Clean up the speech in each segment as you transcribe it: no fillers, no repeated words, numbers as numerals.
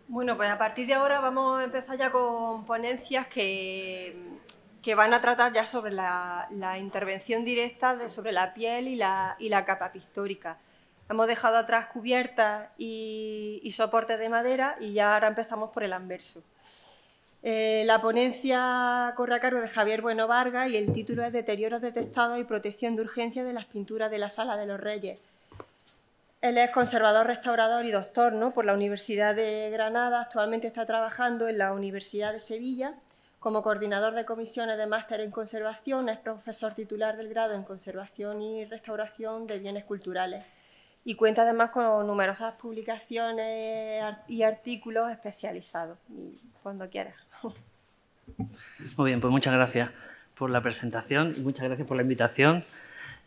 Bueno, pues a partir de ahora vamos a empezar ya con ponencias que van a tratar ya sobre la intervención directa sobre la piel y la capa pictórica. Hemos dejado atrás cubiertas y soportes de madera y ya ahora empezamos por el anverso. La ponencia corre a cargo de Javier Bueno Vargas y el título es Deterioros detectados y protección de urgencia de las pinturas de la Sala de los Reyes. Él es conservador, restaurador y doctor, ¿no?, por la Universidad de Granada. Actualmente está trabajando en la Universidad de Sevilla como coordinador de comisiones de máster en conservación. Es profesor titular del grado en conservación y restauración de bienes culturales y cuenta además con numerosas publicaciones y artículos especializados. Y cuando quieras. Muy bien, pues muchas gracias por la presentación y muchas gracias por la invitación.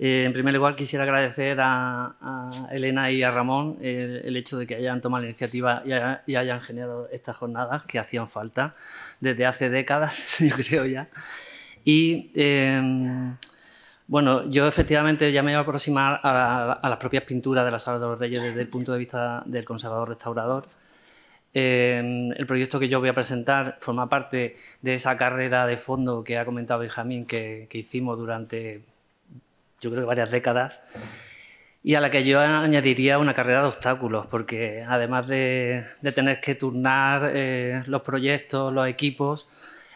En primer lugar, quisiera agradecer a Elena y a Ramón el hecho de que hayan tomado la iniciativa y hayan generado estas jornadas que hacían falta desde hace décadas, yo creo ya. Y bueno, yo efectivamente ya me voy a aproximar a las propias pinturas de la Sala de los Reyes desde el punto de vista del conservador restaurador. El proyecto que yo voy a presentar forma parte de esa carrera de fondo que ha comentado Benjamín que hicimos durante, yo creo que varias décadas, y a la que yo añadiría una carrera de obstáculos, porque además de tener que turnar los proyectos, los equipos,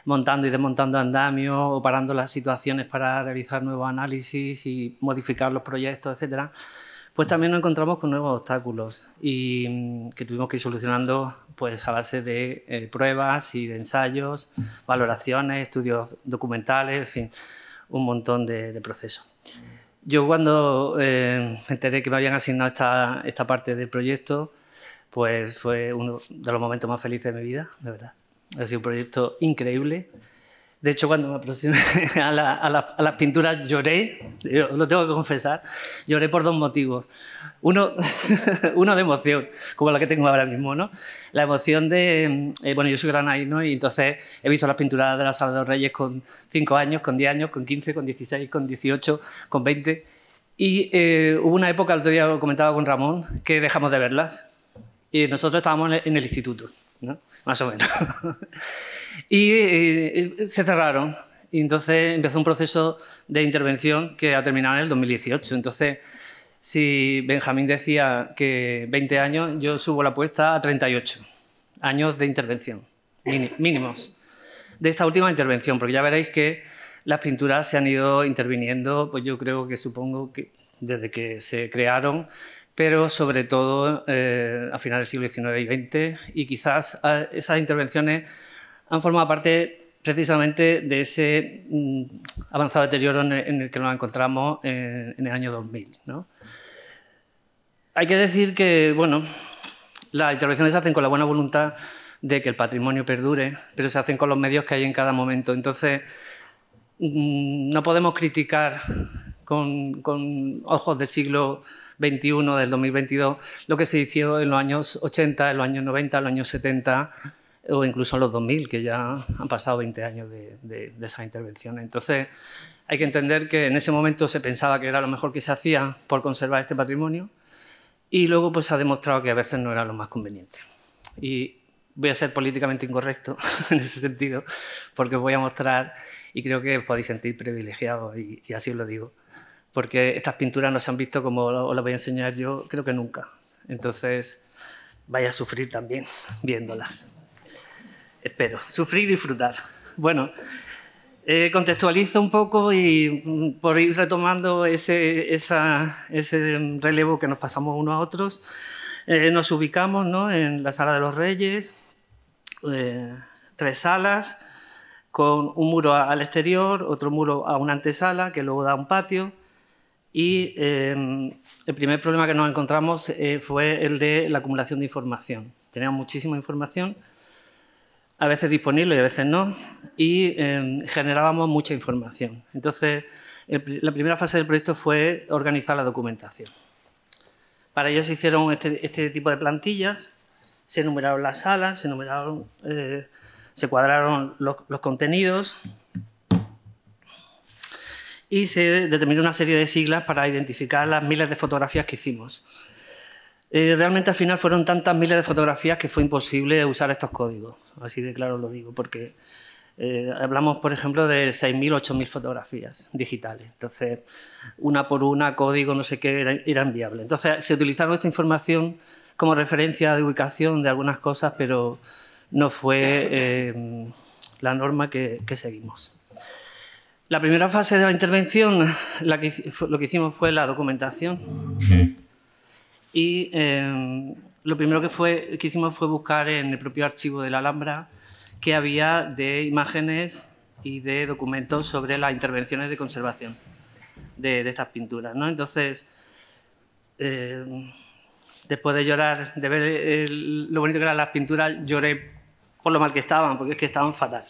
montando y desmontando andamios o parando las situaciones para realizar nuevos análisis y modificar los proyectos, etcétera, pues también nos encontramos con nuevos obstáculos y que tuvimos que ir solucionando pues, a base de pruebas y de ensayos, valoraciones, estudios documentales, en fin, un montón de procesos. Yo cuando me enteré que me habían asignado esta parte del proyecto, pues fue uno de los momentos más felices de mi vida, de verdad. Ha sido un proyecto increíble. De hecho, cuando me aproximé a las pinturas lloré, lo tengo que confesar, lloré por dos motivos. Uno de emoción, como la que tengo ahora mismo, ¿no? La emoción de... bueno, yo soy granadino y entonces he visto las pinturas de la Sala de los Reyes con 5 años, con 10 años, con 15, con 16, con 18, con 20. Y hubo una época, el otro día lo comentaba con Ramón, que dejamos de verlas. Y nosotros estábamos en el instituto, ¿no? Más o menos. Y se cerraron. Y entonces empezó un proceso de intervención que ha terminado en el 2018. Entonces, si Benjamín decía que 20 años, yo subo la apuesta a 38 años de intervención, mínimos, de esta última intervención, porque ya veréis que las pinturas se han ido interviniendo, pues yo creo que supongo que desde que se crearon, pero sobre todo a finales del siglo XIX y XX, y quizás esas intervenciones han formado parte precisamente de ese avanzado deterioro en el que nos encontramos en el año 2000, ¿no? Hay que decir que, bueno, las intervenciones se hacen con la buena voluntad de que el patrimonio perdure, pero se hacen con los medios que hay en cada momento. Entonces, no podemos criticar con ojos del siglo XXI, del 2022, lo que se hizo en los años 80, en los años 90, en los años 70 o incluso en los 2000, que ya han pasado 20 años de esas intervenciones. Entonces, hay que entender que en ese momento se pensaba que era lo mejor que se hacía por conservar este patrimonio y luego pues, se ha demostrado que a veces no era lo más conveniente. Y voy a ser políticamente incorrecto en ese sentido, porque os voy a mostrar, y creo que os podéis sentir privilegiados, y así os lo digo, porque estas pinturas no se han visto como os las voy a enseñar yo, creo que nunca. Entonces, vais a sufrir también viéndolas. Espero, sufrir y disfrutar. Bueno, contextualizo un poco y por ir retomando ese relevo que nos pasamos unos a otros, nos ubicamos, ¿no?, en la Sala de los Reyes, 3 salas, con un muro al exterior, otro muro a una antesala que luego da a un patio. Y el primer problema que nos encontramos fue el de la acumulación de información. Teníamos muchísima información, a veces disponible y a veces no, y generábamos mucha información. Entonces, la primera fase del proyecto fue organizar la documentación. Para ello se hicieron este tipo de plantillas, se enumeraron las salas, se cuadraron los contenidos y se determinó una serie de siglas para identificar las miles de fotografías que hicimos. Realmente al final fueron tantas miles de fotografías que fue imposible usar estos códigos, así de claro lo digo, porque hablamos, por ejemplo, de 6.000 o 8.000 fotografías digitales. Entonces, una por una, código, no sé qué, era inviable. Entonces, se utilizaron esta información como referencia de ubicación de algunas cosas, pero no fue la norma que seguimos. La primera fase de la intervención, lo que hicimos fue la documentación. Y lo primero que hicimos fue buscar en el propio archivo de la Alhambra qué había de imágenes y de documentos sobre las intervenciones de conservación de estas pinturas, ¿no? Entonces, después de llorar, de ver lo bonito que eran las pinturas, lloré por lo mal que estaban, porque es que estaban fatal.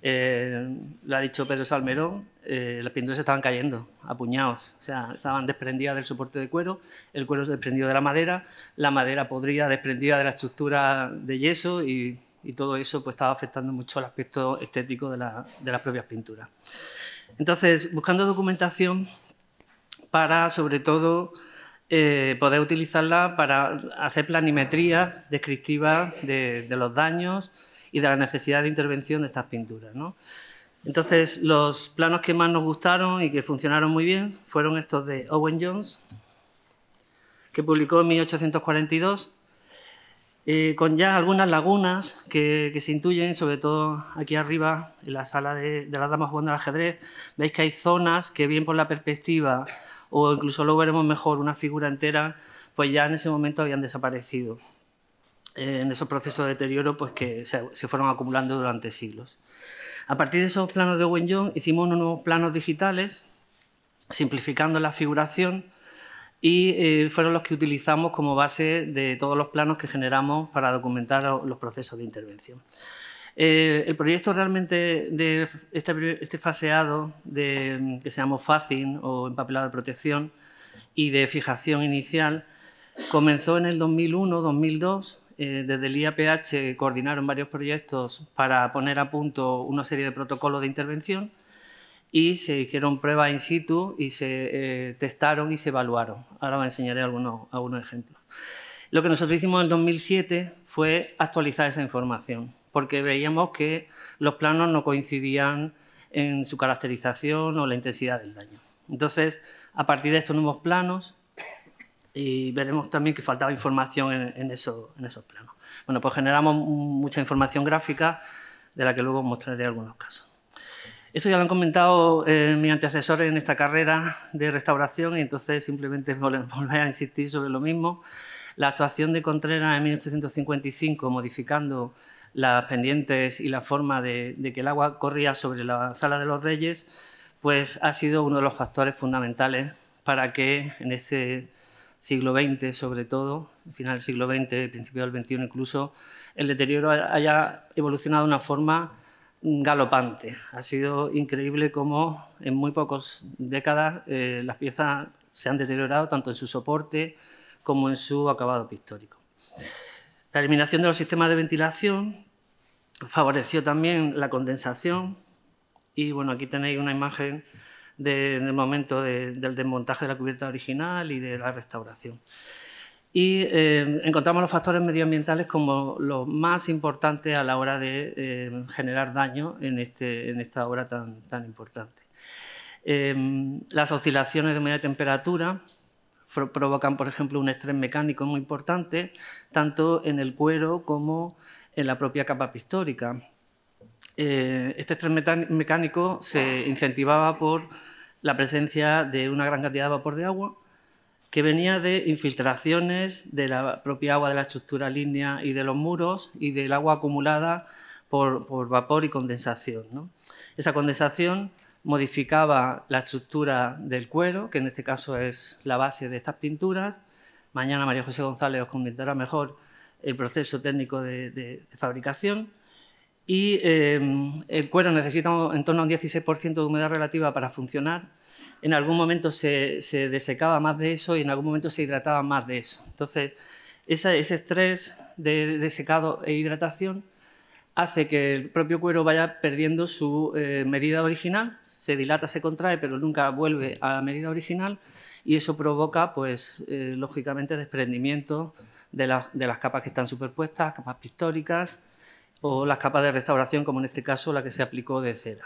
Lo ha dicho Pedro Salmerón, las pinturas se estaban cayendo a puñados, o sea, estaban desprendidas del soporte de cuero, el cuero se desprendió de la madera podrida, desprendida de la estructura de yeso y todo eso pues estaba afectando mucho el aspecto estético de las propias pinturas. Entonces, buscando documentación para, sobre todo, poder utilizarla para hacer planimetrías descriptivas de los daños y de la necesidad de intervención de estas pinturas, ¿no? Entonces, los planos que más nos gustaron y que funcionaron muy bien fueron estos de Owen Jones, que publicó en 1842, con ya algunas lagunas que se intuyen, sobre todo aquí arriba, en la sala de las damas jugando al ajedrez. Veis que hay zonas que bien por la perspectiva, o incluso luego veremos mejor una figura entera, pues ya en ese momento habían desaparecido. En esos procesos de deterioro pues, que se fueron acumulando durante siglos. A partir de esos planos de Owen Jones hicimos unos nuevos planos digitales, simplificando la figuración, y fueron los que utilizamos como base de todos los planos que generamos para documentar los procesos de intervención. El proyecto realmente de este faseado que se llamó FACIN o empapelado de protección y de fijación inicial comenzó en el 2001-2002. Desde el IAPH coordinaron varios proyectos para poner a punto una serie de protocolos de intervención y se hicieron pruebas in situ y se testaron y se evaluaron. Ahora os enseñaré algunos ejemplos. Lo que nosotros hicimos en el 2007 fue actualizar esa información, porque veíamos que los planos no coincidían en su caracterización o la intensidad del daño. Entonces, a partir de estos nuevos planos, y veremos también que faltaba información en esos planos. Bueno, pues generamos mucha información gráfica, de la que luego mostraré algunos casos. Esto ya lo han comentado mis antecesores en esta carrera de restauración y entonces simplemente volver a insistir sobre lo mismo. La actuación de Contreras en 1855, modificando las pendientes y la forma de que el agua corría sobre la Sala de los Reyes, pues ha sido uno de los factores fundamentales para que en ese siglo XX, sobre todo, final del siglo XX, principio del XXI incluso, el deterioro haya evolucionado de una forma galopante. Ha sido increíble cómo en muy pocas décadas las piezas se han deteriorado tanto en su soporte como en su acabado pictórico. La eliminación de los sistemas de ventilación favoreció también la condensación y bueno, aquí tenéis una imagen del momento del desmontaje de la cubierta original y de la restauración. Y encontramos los factores medioambientales como los más importantes a la hora de generar daño en esta obra tan importante. Las oscilaciones de humedad y temperatura provocan, por ejemplo, un estrés mecánico muy importante, tanto en el cuero como en la propia capa pictórica. Este estrés mecánico se incentivaba por la presencia de una gran cantidad de vapor de agua que venía de infiltraciones de la propia agua de la estructura línea y de los muros y del agua acumulada por vapor y condensación, ¿no? Esa condensación modificaba la estructura del cuero, que en este caso es la base de estas pinturas. Mañana María José González os comentará mejor el proceso técnico de fabricación. Y el cuero necesita en torno a un 16% de humedad relativa para funcionar. En algún momento se desecaba más de eso y en algún momento se hidrataba más de eso. Entonces, ese estrés de secado e hidratación hace que el propio cuero vaya perdiendo su medida original, se dilata, se contrae, pero nunca vuelve a la medida original y eso provoca, pues, lógicamente, desprendimiento de las capas que están superpuestas, capas pictóricas o las capas de restauración, como en este caso la que se aplicó de cera.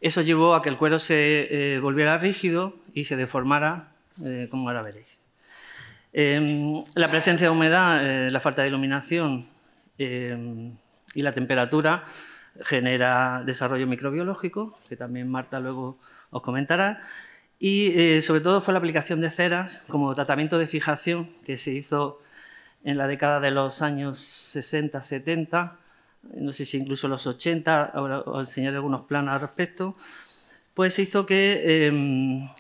Eso llevó a que el cuero se volviera rígido y se deformara, como ahora veréis. La presencia de humedad, la falta de iluminación y la temperatura genera desarrollo microbiológico, que también Marta luego os comentará, y sobre todo fue la aplicación de ceras como tratamiento de fijación que se hizo en la década de los años 60, 70, no sé si incluso los 80, ahora os enseñaré algunos planos al respecto, pues se hizo que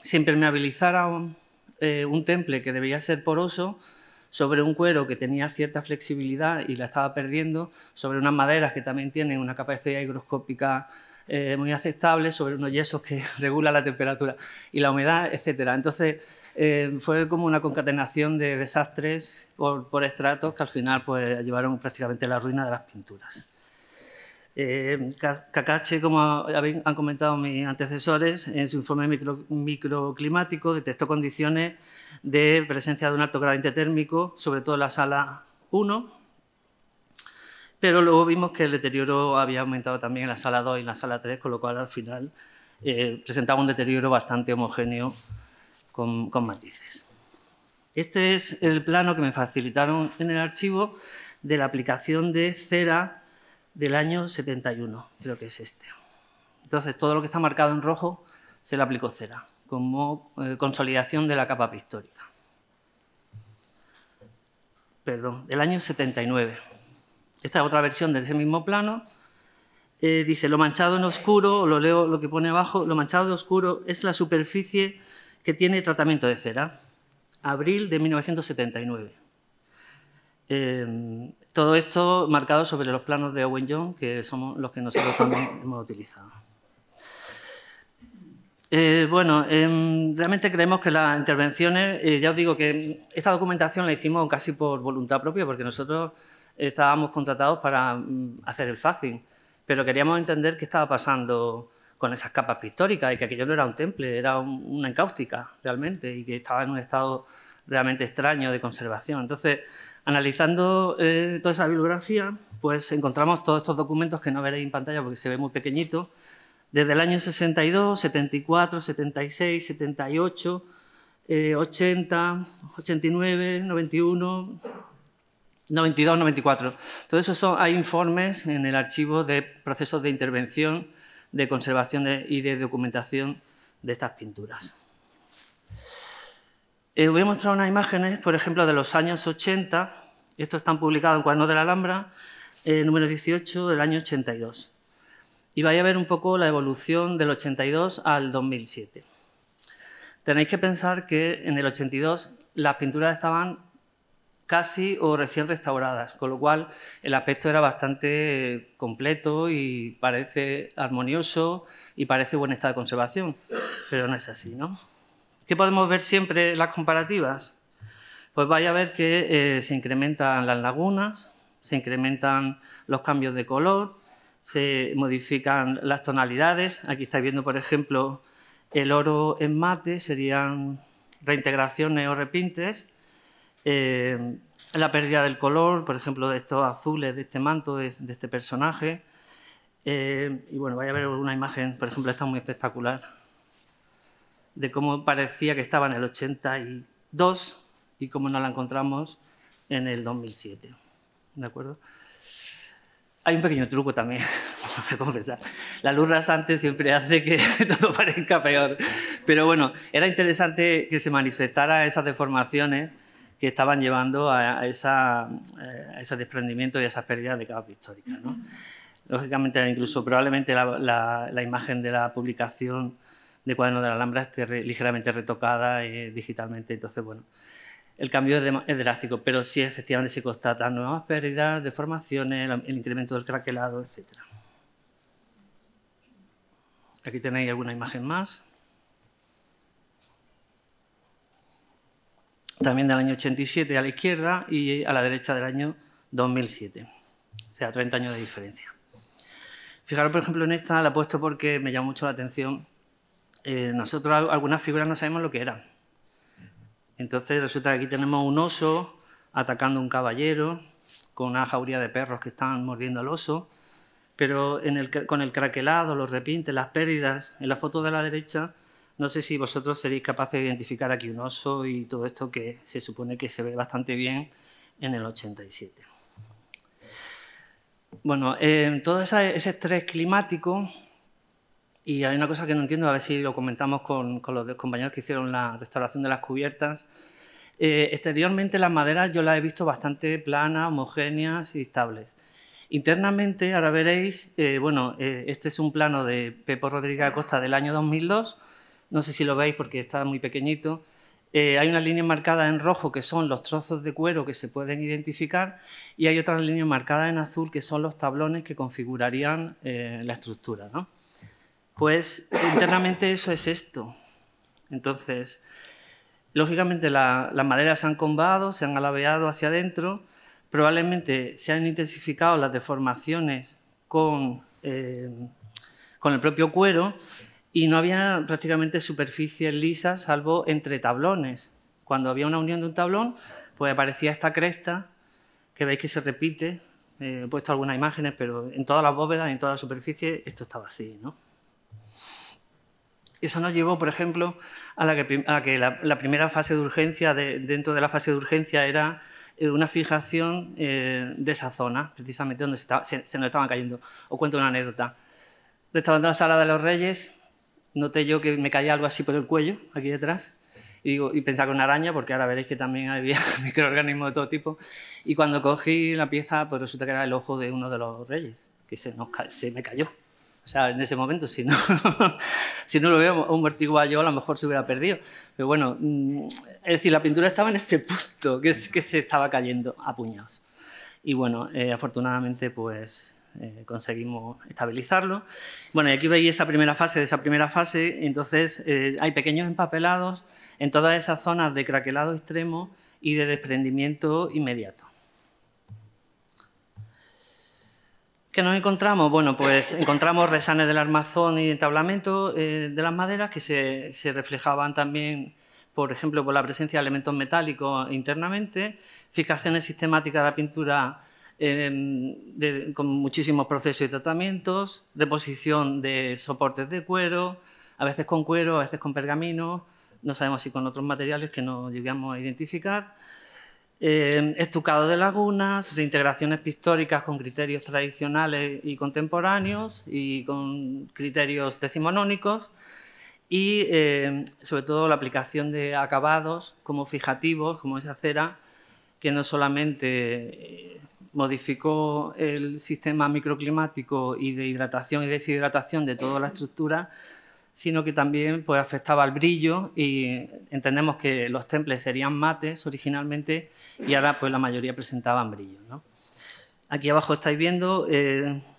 se impermeabilizara un temple que debía ser poroso sobre un cuero que tenía cierta flexibilidad y la estaba perdiendo, sobre unas maderas que también tienen una capacidad higroscópica muy aceptable, sobre unos yesos que regulan la temperatura y la humedad, etcétera. Entonces, fue como una concatenación de desastres por estratos que al final pues, llevaron prácticamente a la ruina de las pinturas. Cacache, como han comentado mis antecesores, en su informe microclimático detectó condiciones de presencia de un alto gradiente térmico, sobre todo en la sala 1, pero luego vimos que el deterioro había aumentado también en la sala 2 y en la sala 3, con lo cual al final presentaba un deterioro bastante homogéneo con matices. Este es el plano que me facilitaron en el archivo de la aplicación de cera del año 71, creo que es este. Entonces, todo lo que está marcado en rojo se le aplicó cera, como consolidación de la capa pictórica. Perdón, del año 79. Esta es otra versión de ese mismo plano. Dice, lo manchado en oscuro, lo leo lo que pone abajo, lo manchado de oscuro es la superficie que tiene tratamiento de cera. Abril de 1979. Todo esto marcado sobre los planos de Owen Young, que somos los que nosotros también hemos utilizado. Realmente creemos que las intervenciones, ya os digo que esta documentación la hicimos casi por voluntad propia, porque nosotros estábamos contratados para hacer el FACIN, pero queríamos entender qué estaba pasando con esas capas pictóricas y que aquello no era un temple, era una encáustica realmente y que estaba en un estado realmente extraño de conservación. Entonces, analizando toda esa bibliografía, pues encontramos todos estos documentos que no veréis en pantalla porque se ve muy pequeñito, desde el año 62, 74, 76, 78, 80, 89, 91, 92, 94. Todo eso hay informes en el archivo de procesos de intervención, de conservación y de documentación de estas pinturas. Os voy a mostrar unas imágenes, por ejemplo, de los años 80. Estos están publicados en Cuadernos de la Alhambra, número 18 del año 82. Y vais a ver un poco la evolución del 82 al 2007. Tenéis que pensar que en el 82 las pinturas estaban casi o recién restauradas, con lo cual el aspecto era bastante completo y parece armonioso y parece buen estado de conservación, pero no es así, ¿no? ¿Qué podemos ver siempre en las comparativas? Pues vais a ver que se incrementan las lagunas, se incrementan los cambios de color, se modifican las tonalidades. Aquí estáis viendo, por ejemplo, el oro en mate, serían reintegraciones o repintes. La pérdida del color, por ejemplo, de estos azules, de este manto, de este personaje. Y bueno, vais a ver una imagen, por ejemplo, esta muy espectacular, de cómo parecía que estaba en el 82 y cómo nos la encontramos en el 2007. ¿De acuerdo? Hay un pequeño truco también, voy a confesar. La luz rasante siempre hace que todo parezca peor. Pero bueno, era interesante que se manifestaran esas deformaciones que estaban llevando a ese desprendimiento y a esas pérdidas de capas pictóricas, ¿no? Lógicamente, incluso probablemente la imagen de la publicación de Cuadernos de la Alhambra esté ligeramente retocada digitalmente. Entonces, bueno, el cambio es drástico, pero sí efectivamente se constatan nuevas pérdidas, deformaciones, el incremento del craquelado, etc. Aquí tenéis alguna imagen más. También del año 87 a la izquierda y a la derecha del año 2007. O sea, 30 años de diferencia. Fijaros, por ejemplo, en esta la he puesto porque me llamó mucho la atención nosotros algunas figuras no sabemos lo que eran. Entonces resulta que aquí tenemos un oso atacando a un caballero con una jauría de perros que están mordiendo al oso, pero con el craquelado, los repintes, las pérdidas, en la foto de la derecha, no sé si vosotros seréis capaces de identificar aquí un oso y todo esto que se supone que se ve bastante bien en el 87. Bueno, todo ese estrés climático, y hay una cosa que no entiendo, a ver si lo comentamos con los compañeros que hicieron la restauración de las cubiertas. Exteriormente las maderas yo las he visto bastante planas, homogéneas y estables. Internamente, ahora veréis, este es un plano de Pepo Rodríguez Acosta del año 2002, no sé si lo veis porque está muy pequeñito. Hay unas líneas marcadas en rojo que son los trozos de cuero que se pueden identificar y hay otras líneas marcadas en azul que son los tablones que configurarían la estructura, ¿no? Pues internamente eso es esto. Entonces, lógicamente las maderas se han combado, se han alabeado hacia adentro, probablemente se han intensificado las deformaciones con el propio cuero y no había prácticamente superficies lisas salvo entre tablones. Cuando había una unión de un tablón, pues aparecía esta cresta que veis que se repite. He puesto algunas imágenes, pero en todas las bóvedas y en toda la superficie esto estaba así, ¿no? Eso nos llevó, por ejemplo, a que la primera fase de urgencia, dentro de la fase de urgencia, era una fijación de esa zona, precisamente donde se nos estaban cayendo. Os cuento una anécdota. Restaurando la Sala de los Reyes, noté yo que me caía algo así por el cuello, aquí detrás, y pensaba que una araña, porque ahora veréis que también había microorganismos de todo tipo, y cuando cogí la pieza, pues resulta que era el ojo de uno de los reyes, que se me cayó. O sea, en ese momento, si no, si no lo veo un vértigo yo, a lo mejor se hubiera perdido. Pero bueno, es decir, la pintura estaba en ese punto, que se estaba cayendo a puñados. Y bueno, afortunadamente, pues conseguimos estabilizarlo. Bueno, y aquí veis esa primera fase de esa primera fase. Entonces, hay pequeños empapelados en todas esas zonas de craquelado extremo y de desprendimiento inmediato. ¿Qué nos encontramos? Bueno, pues encontramos resanes del armazón y entablamento de las maderas que se reflejaban también, por ejemplo, por la presencia de elementos metálicos internamente, fijaciones sistemáticas de la pintura con muchísimos procesos y tratamientos, reposición de soportes de cuero, a veces con cuero, a veces con pergamino, no sabemos si con otros materiales que no llegamos a identificar. Estucado de lagunas, reintegraciones pictóricas con criterios tradicionales y contemporáneos y con criterios decimonónicos y, sobre todo, la aplicación de acabados como fijativos, como esa cera, que no solamente modificó el sistema microclimático y de hidratación y deshidratación de toda la estructura, sino que también pues, afectaba al brillo y entendemos que los temples serían mates originalmente y ahora pues, la mayoría presentaban brillo, ¿no? Aquí abajo estáis viendo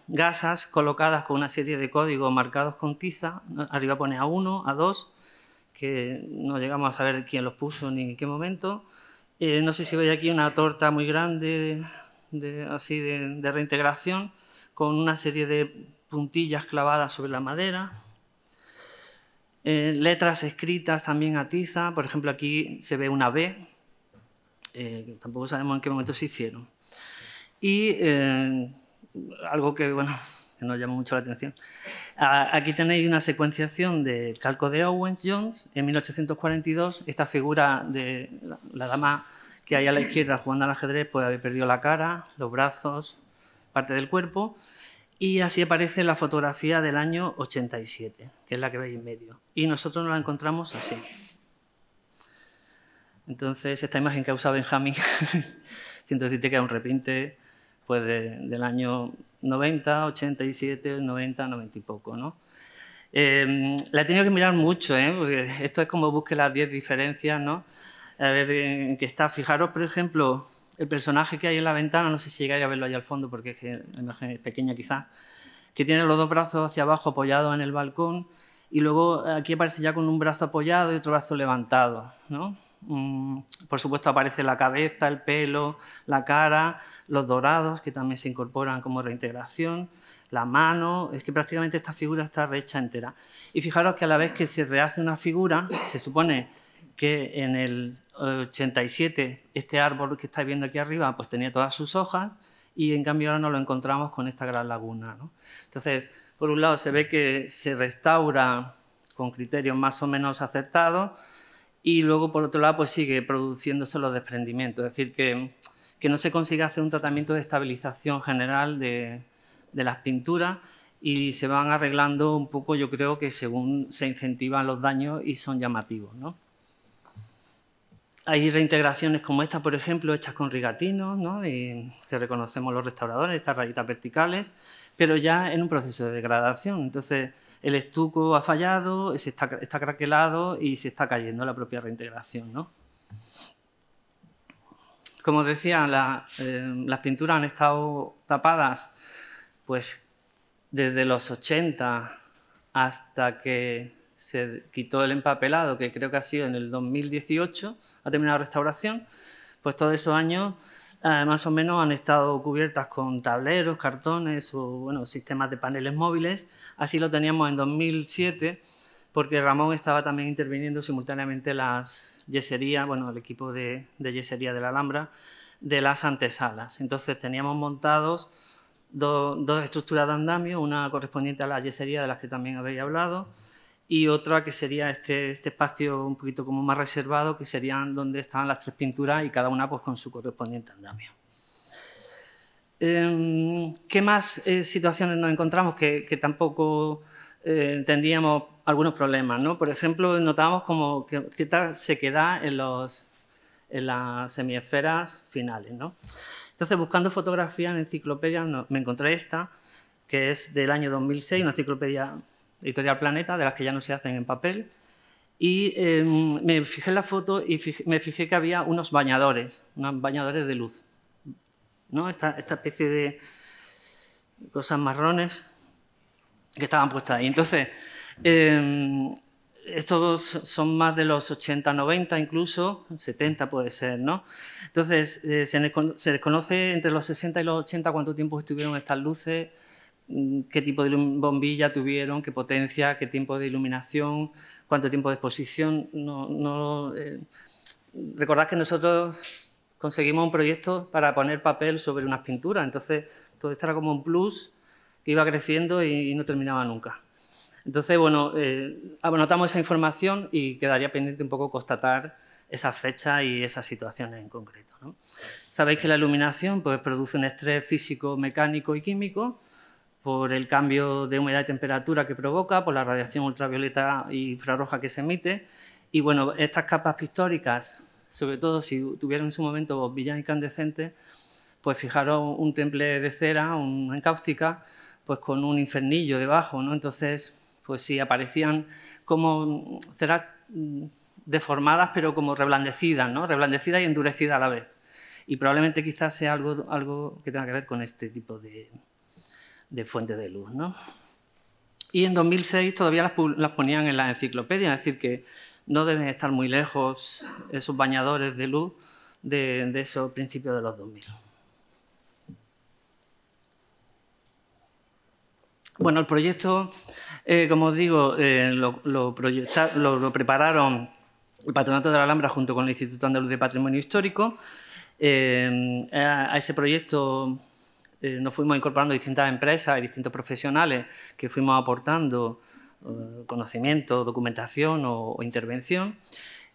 gasas colocadas con una serie de códigos marcados con tiza. Arriba pone A1, A2, que no llegamos a saber quién los puso ni en qué momento. No sé si veis aquí una torta muy grande de reintegración con una serie de puntillas clavadas sobre la madera. Letras escritas también a tiza, por ejemplo aquí se ve una B, que tampoco sabemos en qué momento se hicieron. Y algo que, bueno, que nos llama mucho la atención. Aquí tenéis una secuenciación del calco de Owens-Jones en 1842. Esta figura de la dama que hay a la izquierda jugando al ajedrez puede haber perdido la cara, los brazos, parte del cuerpo. Y así aparece la fotografía del año 87, que es la que veis en medio. Y nosotros nos la encontramos así. Entonces, esta imagen que ha usado Benjamín, siento decirte que es un repinte pues, del año 90, 87, 90, 90 y poco, ¿no? La he tenido que mirar mucho, porque esto es como busque las 10 diferencias, ¿no? A ver en qué está. Fijaros, por ejemplo, el personaje que hay en la ventana, no sé si llegáis a verlo ahí al fondo porque es que la imagen es pequeña quizás, que tiene los dos brazos hacia abajo apoyados en el balcón y luego aquí aparece ya con un brazo apoyado y otro brazo levantado, ¿no? Por supuesto aparece la cabeza, el pelo, la cara, los dorados que también se incorporan como reintegración, la mano, es que prácticamente esta figura está rehecha entera. Y fijaros que a la vez que se rehace una figura, se supone que en el 87 este árbol que estáis viendo aquí arriba pues tenía todas sus hojas y en cambio ahora nos lo encontramos con esta gran laguna, ¿no? Entonces, por un lado se ve que se restaura con criterios más o menos acertados y luego por otro lado pues sigue produciéndose los desprendimientos, es decir, que no se consigue hacer un tratamiento de estabilización general de las pinturas y se van arreglando un poco, yo creo que según se incentivan los daños y son llamativos, ¿no? Hay reintegraciones como esta, por ejemplo, hechas con rigatinos, ¿no? Y que reconocemos los restauradores, estas rayitas verticales, pero ya en un proceso de degradación. Entonces, el estuco ha fallado, está craquelado y se está cayendo la propia reintegración, ¿no? Como decía, las pinturas han estado tapadas pues, desde los 80 hasta que se quitó el empapelado, que creo que ha sido en el 2018, ha terminado la restauración, pues todos esos años más o menos han estado cubiertas con tableros, cartones o bueno, sistemas de paneles móviles. Así lo teníamos en 2007, porque Ramón estaba también interviniendo simultáneamente las yeserías, bueno, el equipo de yesería de la Alhambra, de las antesalas. Entonces teníamos montados dos estructuras de andamio, una correspondiente a la yesería de las que también habéis hablado, y otra que sería este espacio un poquito como más reservado, que serían donde estaban las tres pinturas y cada una pues con su correspondiente andamio. ¿Qué más situaciones nos encontramos que tampoco tendríamos algunos problemas, ¿no? Por ejemplo, notábamos como que cierta sequedad en las semiesferas finales, ¿no? Entonces, buscando fotografías en enciclopedias, me encontré esta, que es del año 2006, una enciclopedia Editorial Planeta, de las que ya no se hacen en papel, y me fijé en la foto y me fijé que había unos bañadores de luz, ¿no? Esta especie de cosas marrones que estaban puestas ahí. Entonces, estos son más de los 80, 90 incluso, 70 puede ser, ¿no? Entonces, se desconoce entre los 60 y los 80 cuánto tiempo estuvieron estas luces, qué tipo de bombilla tuvieron, qué potencia, qué tiempo de iluminación, cuánto tiempo de exposición. Recordad que nosotros conseguimos un proyecto para poner papel sobre unas pinturas, entonces todo esto era como un plus que iba creciendo y no terminaba nunca. Entonces, bueno, anotamos esa información y quedaría pendiente un poco constatar esas fechas y esas situaciones en concreto, ¿no? Sabéis que la iluminación pues, produce un estrés físico, mecánico y químico por el cambio de humedad y temperatura que provoca, por la radiación ultravioleta y infrarroja que se emite. Y, bueno, estas capas pictóricas, sobre todo si tuvieron en su momento bombillas incandescentes, pues fijaros un temple de cera, una encáustica, pues con un infernillo debajo, ¿no? Entonces, pues sí, aparecían como ceras deformadas, pero como reblandecidas, ¿no? Reblandecidas y endurecidas a la vez. Y probablemente quizás sea algo que tenga que ver con este tipo de fuente de luz, ¿no? Y en 2006 todavía las ponían en la enciclopedia, es decir, que no deben estar muy lejos esos bañadores de luz de esos principios de los 2000. Bueno, el proyecto, como os digo, lo prepararon el Patronato de la Alhambra junto con el Instituto Andaluz de Patrimonio Histórico. A ese proyecto nos fuimos incorporando distintas empresas y distintos profesionales que fuimos aportando conocimiento, documentación o intervención.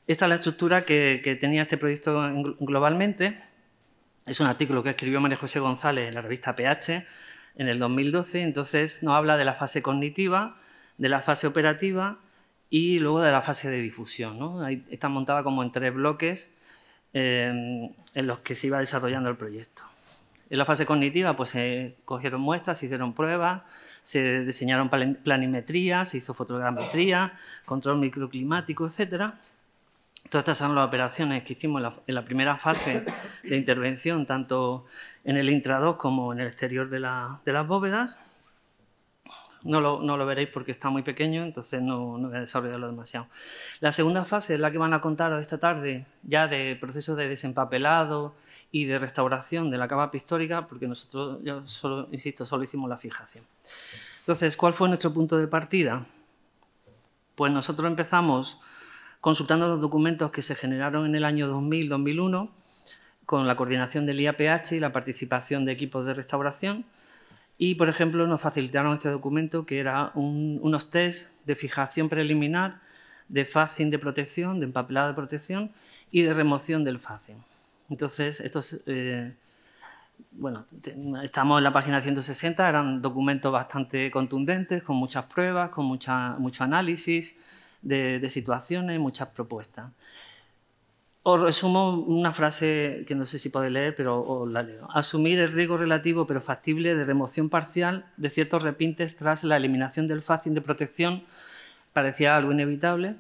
Esta es la estructura que tenía este proyecto globalmente. Es un artículo que escribió María José González en la revista PH en el 2012. Entonces nos habla de la fase cognitiva, de la fase operativa y luego de la fase de difusión, ¿no? Ahí está montada como en 3 bloques en los que se iba desarrollando el proyecto. En la fase cognitiva pues se cogieron muestras, se hicieron pruebas, se diseñaron planimetrías, se hizo fotogrametría, control microclimático, etc. Todas estas son las operaciones que hicimos en la primera fase de intervención, tanto en el intrados como en el exterior de las bóvedas. no lo veréis porque está muy pequeño, entonces no voy a desarrollarlo demasiado. La segunda fase es la que van a contaros esta tarde, ya de proceso de desempapelado y de restauración de la capa pictórica, porque nosotros, yo solo, insisto, solo hicimos la fijación. Entonces, ¿cuál fue nuestro punto de partida? Pues nosotros empezamos consultando los documentos que se generaron en el año 2000-2001 con la coordinación del IAPH y la participación de equipos de restauración y, por ejemplo, nos facilitaron este documento que era unos test de fijación preliminar, de facing de protección, de empapelado de protección y de remoción del facing. Entonces, estos, bueno, estamos en la página 160, eran documentos bastante contundentes, con muchas pruebas, con mucho análisis de situaciones, muchas propuestas. Os resumo una frase que no sé si podéis leer, pero os la leo. Asumir el riesgo relativo pero factible de remoción parcial de ciertos repintes tras la eliminación del facing de protección parecía algo inevitable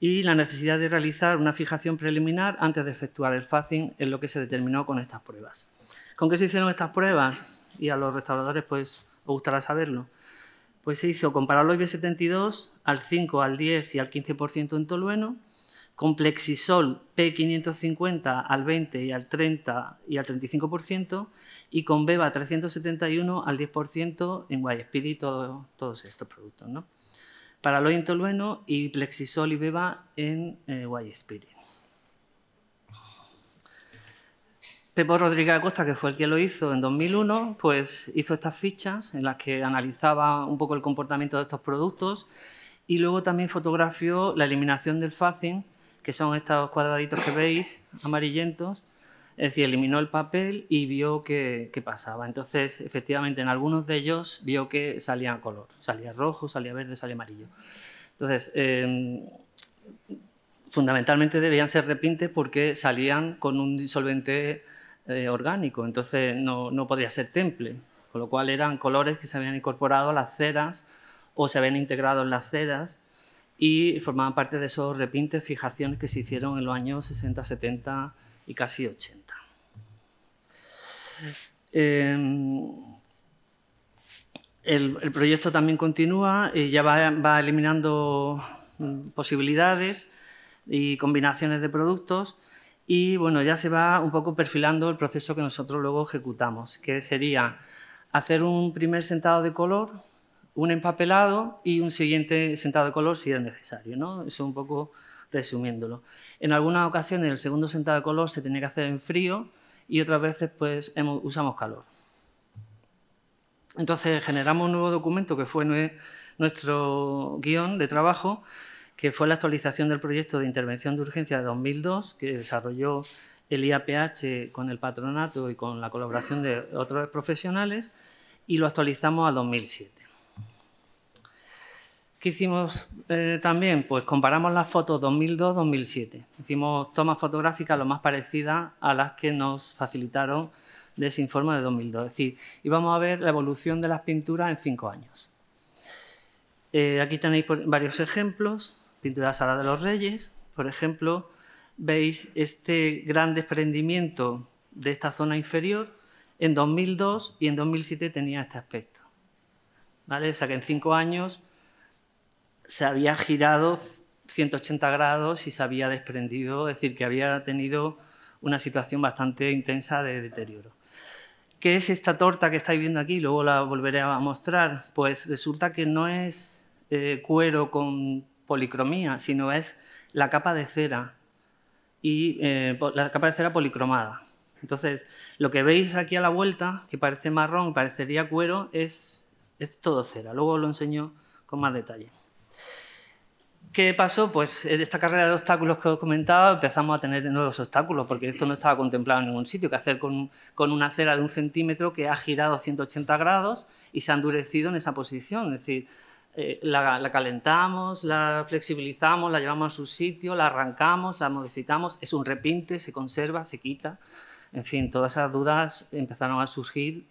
y la necesidad de realizar una fijación preliminar antes de efectuar el facing es lo que se determinó con estas pruebas. ¿Con qué se hicieron estas pruebas? Y a los restauradores pues os gustará saberlo. Pues se hizo con Paraloid B72 al 5, al 10 y al 15% en tolueno, con Plexisol P550 al 20 y al 30 y al 35% y con Beba 371 al 10% en Y-Speedy, todos estos productos, ¿no? Paraloid en tolueno y Plexisol y Beba en Y-Speedy. Pepo Rodríguez Acosta, que fue el que lo hizo en 2001, pues hizo estas fichas en las que analizaba un poco el comportamiento de estos productos y luego también fotografió la eliminación del facing, que son estos cuadraditos que veis, amarillentos, es decir, eliminó el papel y vio qué pasaba. Entonces, efectivamente, en algunos de ellos vio que salía color, salía rojo, salía verde, salía amarillo. Entonces, fundamentalmente debían ser repintes porque salían con un disolvente orgánico, entonces no podría ser temple, con lo cual eran colores que se habían incorporado a las ceras o se habían integrado en las ceras y formaban parte de esos repintes, fijaciones que se hicieron en los años 60, 70 y casi 80. El proyecto también continúa y ya va eliminando posibilidades y combinaciones de productos y bueno, ya se va un poco perfilando el proceso que nosotros luego ejecutamos, que sería hacer un primer sentado de color, un empapelado y un siguiente sentado de color si es necesario, ¿no? Eso un poco resumiéndolo. En algunas ocasiones el segundo sentado de color se tenía que hacer en frío y otras veces pues usamos calor. Entonces generamos un nuevo documento que fue nuestro guión de trabajo, que fue la actualización del proyecto de intervención de urgencia de 2002, que desarrolló el IAPH con el patronato y con la colaboración de otros profesionales, y lo actualizamos a 2007. ¿Qué hicimos también? Pues comparamos las fotos 2002-2007. Hicimos tomas fotográficas lo más parecidas a las que nos facilitaron de ese informe de 2002. Es decir, íbamos a ver la evolución de las pinturas en 5 años. Aquí tenéis varios ejemplos. Pintura Sala de los Reyes, por ejemplo, veis este gran desprendimiento de esta zona inferior. En 2002 y en 2007 tenía este aspecto, ¿vale? O sea que en 5 años se había girado 180 grados y se había desprendido, es decir, que había tenido una situación bastante intensa de deterioro. ¿Qué es esta torta que estáis viendo aquí? Luego la volveré a mostrar. Pues resulta que no es cuero con policromía, sino es la capa de cera y la capa de cera policromada. Entonces, lo que veis aquí a la vuelta, que parece marrón, parecería cuero, es todo cera. Luego os lo enseño con más detalle. ¿Qué pasó? Pues en esta carrera de obstáculos que os comentaba empezamos a tener nuevos obstáculos porque esto no estaba contemplado en ningún sitio. ¿Qué hacer con una cera de 1 centímetro que ha girado 180 grados y se ha endurecido en esa posición? Es decir, la calentamos, la flexibilizamos, la llevamos a su sitio, la arrancamos, la modificamos, es un repinte, se conserva, se quita. En fin, todas esas dudas empezaron a surgir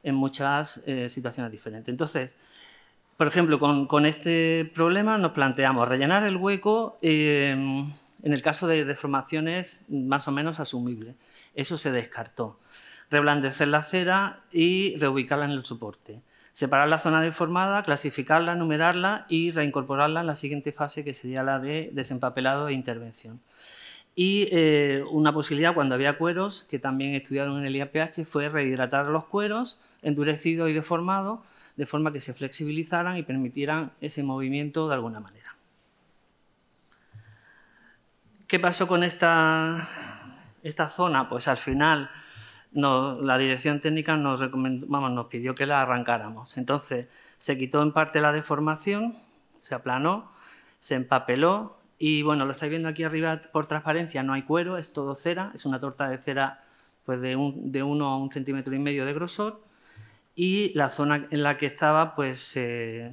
en muchas situaciones diferentes. Entonces, por ejemplo, con este problema nos planteamos rellenar el hueco en el caso de deformaciones más o menos asumibles. Eso se descartó. Reblandecer la cera y reubicarla en el soporte. Separar la zona deformada, clasificarla, numerarla y reincorporarla en la siguiente fase, que sería la de desempapelado e intervención. Y una posibilidad, cuando había cueros, que también estudiaron en el IAPH, fue rehidratar los cueros, endurecidos y deformados, de forma que se flexibilizaran y permitieran ese movimiento de alguna manera. ¿Qué pasó con esta zona? Pues al final la dirección técnica nos pidió que la arrancáramos. Entonces se quitó en parte la deformación, se aplanó, se empapeló y bueno, lo estáis viendo aquí arriba por transparencia, no hay cuero, es todo cera, es una torta de cera pues de 1 a 1,5 centímetros de grosor y la zona en la que estaba pues se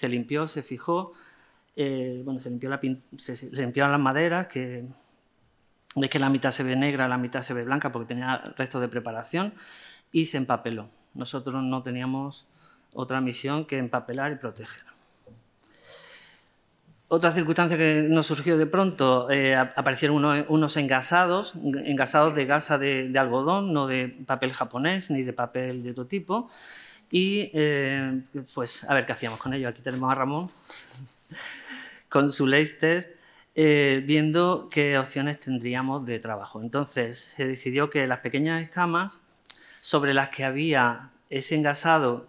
limpió, se fijó, se limpiaron las maderas, que veis que la mitad se ve negra, la mitad se ve blanca porque tenía restos de preparación y se empapeló. Nosotros no teníamos otra misión que empapelar y proteger. Otra circunstancia que nos surgió de pronto, aparecieron unos engasados de gasa de algodón, no de papel japonés ni de papel de otro tipo. Y pues a ver qué hacíamos con ello. Aquí tenemos a Ramón con su Leister, viendo qué opciones tendríamos de trabajo. Entonces se decidió que las pequeñas escamas sobre las que había ese engasado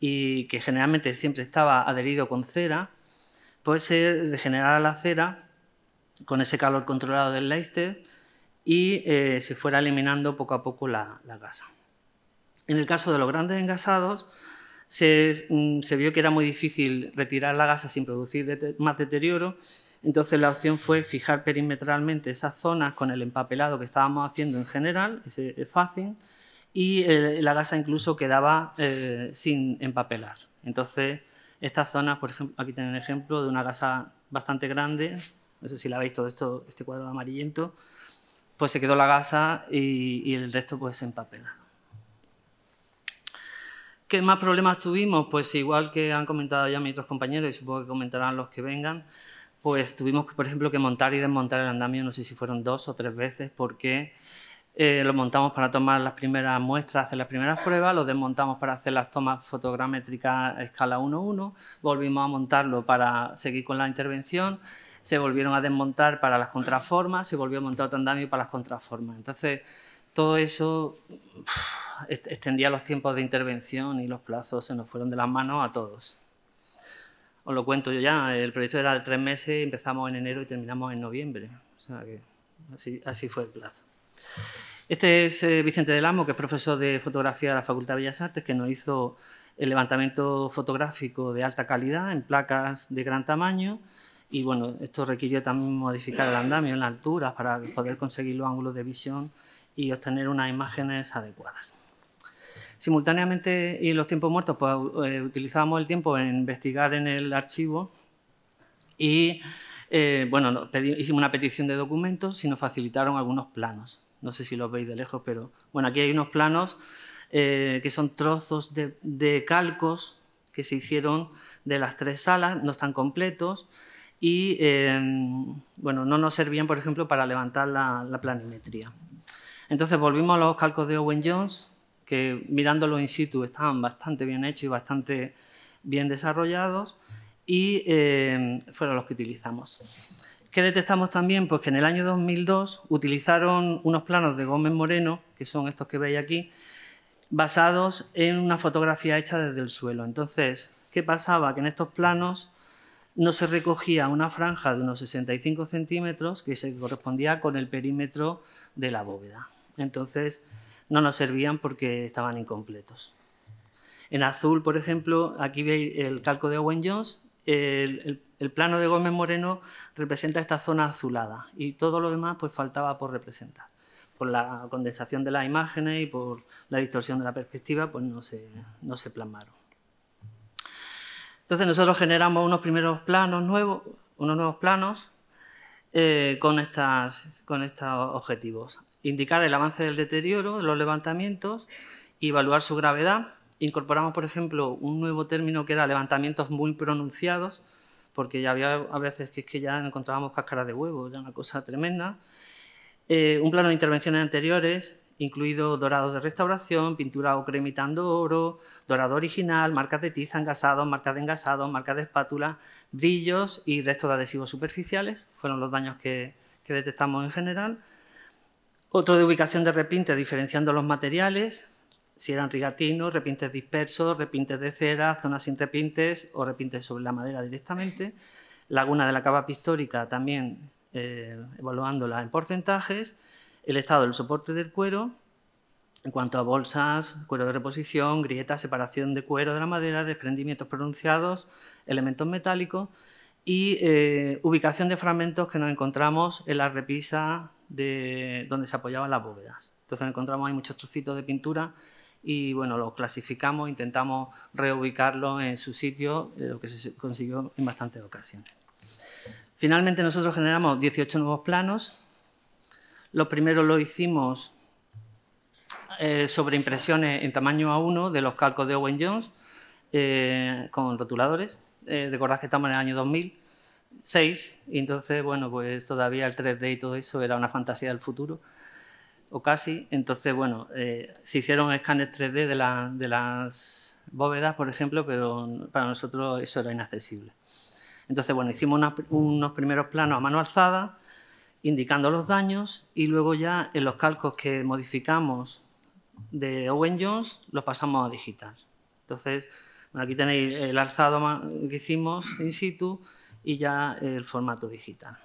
y que generalmente siempre estaba adherido con cera, pues se regenerara la cera con ese calor controlado del Leister y se fuera eliminando poco a poco la gasa. En el caso de los grandes engasados, se vio que era muy difícil retirar la gasa sin producir más deterioro, entonces la opción fue fijar perimetralmente esas zonas con el empapelado que estábamos haciendo en general, ese facing, y la gasa incluso quedaba sin empapelar. Entonces, estas zonas, por ejemplo, aquí tienen un ejemplo de una gasa bastante grande, no sé si la veis todo esto, este cuadro amarillento, pues se quedó la gasa y el resto pues se empapela. ¿Qué más problemas tuvimos? Pues igual que han comentado ya mis otros compañeros y supongo que comentarán los que vengan, pues tuvimos, por ejemplo, que montar y desmontar el andamio, no sé si fueron 2 o 3 veces, porque lo montamos para tomar las primeras muestras, hacer las primeras pruebas, lo desmontamos para hacer las tomas fotogramétricas a escala 1:1, volvimos a montarlo para seguir con la intervención, se volvieron a desmontar para las contraformas, se volvió a montar otro andamio para las contraformas. Entonces, todo eso extendía los tiempos de intervención y los plazos se nos fueron de las manos a todos. Os lo cuento yo ya, el proyecto era de 3 meses, empezamos en enero y terminamos en noviembre, o sea que así fue el plazo. Este es Vicente del Amo, que es profesor de fotografía de la Facultad de Bellas Artes, que nos hizo el levantamiento fotográfico de alta calidad en placas de gran tamaño y bueno, esto requirió también modificar el andamio en la altura para poder conseguir los ángulos de visión y obtener unas imágenes adecuadas. Simultáneamente, y en los tiempos muertos, pues utilizábamos el tiempo en investigar en el archivo y bueno, hicimos una petición de documentos y nos facilitaron algunos planos. No sé si los veis de lejos, pero bueno, aquí hay unos planos que son trozos de calcos que se hicieron de las 3 salas, no están completos y bueno, no nos servían, por ejemplo, para levantar la planimetría. Entonces volvimos a los calcos de Owen Jones, que mirándolos in situ estaban bastante bien hechos y bastante bien desarrollados y fueron los que utilizamos. ¿Qué detectamos también? Pues que en el año 2002 utilizaron unos planos de Gómez Moreno, que son estos que veis aquí, basados en una fotografía hecha desde el suelo. Entonces, ¿qué pasaba? Que en estos planos no se recogía una franja de unos 65 centímetros que se correspondía con el perímetro de la bóveda. Entonces, no nos servían porque estaban incompletos. En azul, por ejemplo, aquí veis el calco de Owen Jones, el plano de Gómez Moreno representa esta zona azulada y todo lo demás pues faltaba por representar. Por la condensación de las imágenes y por la distorsión de la perspectiva, pues no se plasmaron. Entonces nosotros generamos unos primeros planos nuevos, unos nuevos planos con estos objetivos. Indicar el avance del deterioro de los levantamientos y evaluar su gravedad. Incorporamos, por ejemplo, un nuevo término que era levantamientos muy pronunciados, porque ya había a veces que ya encontrábamos cáscaras de huevo, era una cosa tremenda. Un plano de intervenciones anteriores incluido dorados de restauración, pintura ocre imitando oro, dorado original, marcas de tiza, engasados, marcas de engasados, marcas de espátula, brillos y restos de adhesivos superficiales. Fueron los daños que detectamos en general. Otro de ubicación de repintes, diferenciando los materiales, si eran rigatinos, repintes dispersos, repintes de cera, zonas sin repintes o repintes sobre la madera directamente. Laguna de la capa pictórica también evaluándola en porcentajes. El estado del soporte del cuero, en cuanto a bolsas, cuero de reposición, grietas, separación de cuero de la madera, desprendimientos pronunciados, elementos metálicos y ubicación de fragmentos que nos encontramos en la repisa donde se apoyaban las bóvedas. Entonces encontramos ahí muchos trocitos de pintura y bueno, los clasificamos, intentamos reubicarlos en su sitio, lo que se consiguió en bastantes ocasiones. Finalmente nosotros generamos 18 nuevos planos. Los primeros los hicimos sobre impresiones en tamaño A1 de los calcos de Owen Jones con rotuladores. Recordad que estamos en el año 2006 y entonces, bueno, pues todavía el 3D y todo eso era una fantasía del futuro, o casi. Entonces, bueno, se hicieron escáneres 3D de las bóvedas, por ejemplo, pero para nosotros eso era inaccesible. Entonces, bueno, hicimos unos primeros planos a mano alzada, indicando los daños, y luego ya en los calcos que modificamos de Owen Jones los pasamos a digital. Entonces, bueno, aquí tenéis el alzado que hicimos in situ y ya el formato digital.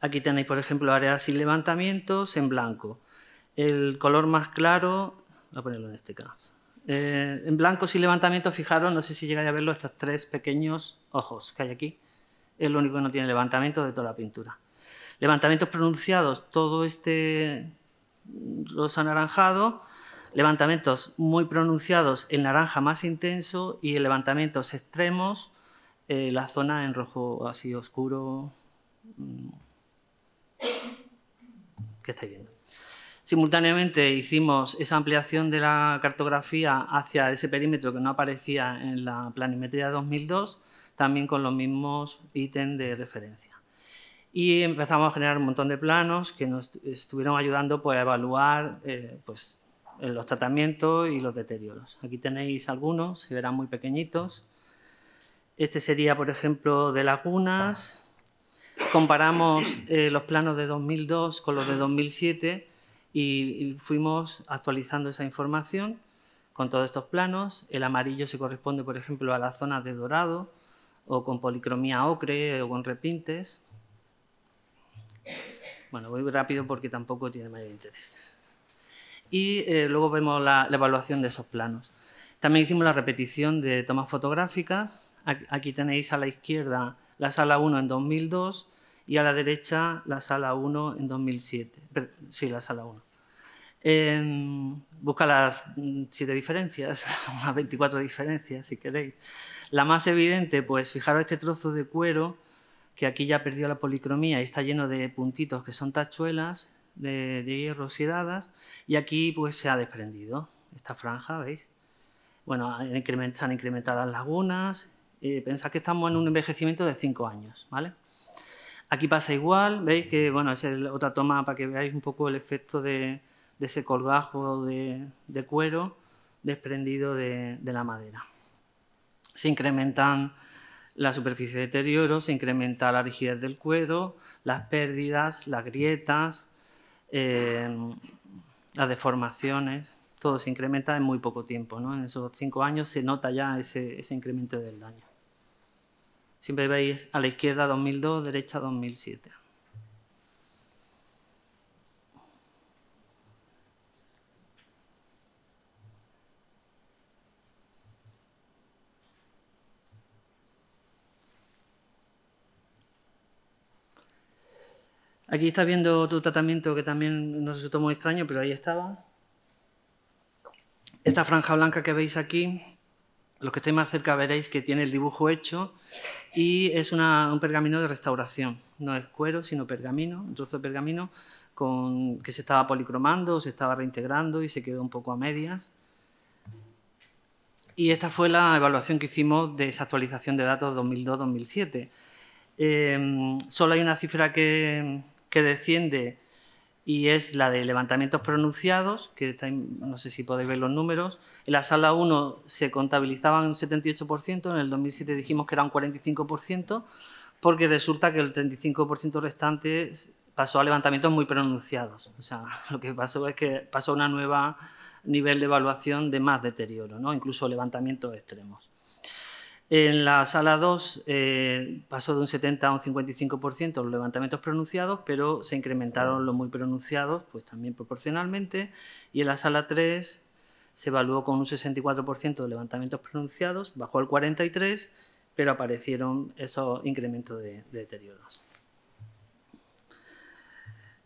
Aquí tenéis, por ejemplo, áreas sin levantamientos en blanco. El color más claro, voy a ponerlo en este caso. En blanco sin levantamientos, fijaros, no sé si llegáis a verlo, estos tres pequeños ojos que hay aquí. Es lo único que no tiene levantamiento de toda la pintura. Levantamientos pronunciados, todo este rosa anaranjado. Levantamientos muy pronunciados, el naranja más intenso, y en levantamientos extremos, la zona en rojo así oscuro que estáis viendo. Simultáneamente hicimos esa ampliación de la cartografía hacia ese perímetro que no aparecía en la planimetría de 2002, también con los mismos ítems de referencia. Y empezamos a generar un montón de planos que nos estuvieron ayudando pues, a evaluar pues, los tratamientos y los deterioros. Aquí tenéis algunos, se verán muy pequeñitos. Este sería, por ejemplo, de lagunas. Comparamos los planos de 2002 con los de 2007 y fuimos actualizando esa información con todos estos planos. El amarillo se corresponde, por ejemplo, a las zonas de dorado o con policromía ocre o con repintes. Bueno, voy rápido porque tampoco tiene mayor interés. Y luego vemos la evaluación de esos planos. También hicimos la repetición de tomas fotográficas. Aquí tenéis a la izquierda la sala 1 en 2002 y a la derecha la sala 1 en 2007. Sí, la sala 1. Busca las 7 diferencias, unas 24 diferencias si queréis. La más evidente, pues fijaros este trozo de cuero que aquí ya perdió la policromía y está lleno de puntitos que son tachuelas de hierro oxidadas, y aquí pues se ha desprendido esta franja, ¿veis? Bueno, han incrementado las lagunas. Pensad que estamos en un envejecimiento de 5 años, ¿vale? Aquí pasa igual, veis que, bueno, es otra toma para que veáis un poco el efecto de ese colgajo de cuero desprendido de la madera. Se incrementan la superficie de deterioro, se incrementa la rigidez del cuero, las pérdidas, las grietas, las deformaciones, todo se incrementa en muy poco tiempo, ¿no? En esos 5 años se nota ya ese incremento del daño. Siempre veis a la izquierda 2002, derecha 2007. Aquí está viendo otro tratamiento que también nos resultó muy extraño, pero ahí estaba. Esta franja blanca que veis aquí, los que estéis más cerca veréis que tiene el dibujo hecho y es un pergamino de restauración. No es cuero, sino pergamino, un trozo de pergamino que se estaba policromando, se estaba reintegrando y se quedó un poco a medias. Y esta fue la evaluación que hicimos de esa actualización de datos 2002-2007. Solo hay una cifra que desciende y es la de levantamientos pronunciados, que no sé si podéis ver los números. En la sala 1 se contabilizaban un 78%, en el 2007 dijimos que era un 45%, porque resulta que el 35% restante pasó a levantamientos muy pronunciados. O sea, lo que pasó es que pasó a una nueva nivel de evaluación de más deterioro, ¿no? Incluso levantamientos extremos. En la sala 2 pasó de un 70 a un 55% los levantamientos pronunciados, pero se incrementaron los muy pronunciados, pues también proporcionalmente. Y en la sala 3 se evaluó con un 64% de levantamientos pronunciados, bajó al 43%, pero aparecieron esos incrementos de deterioros.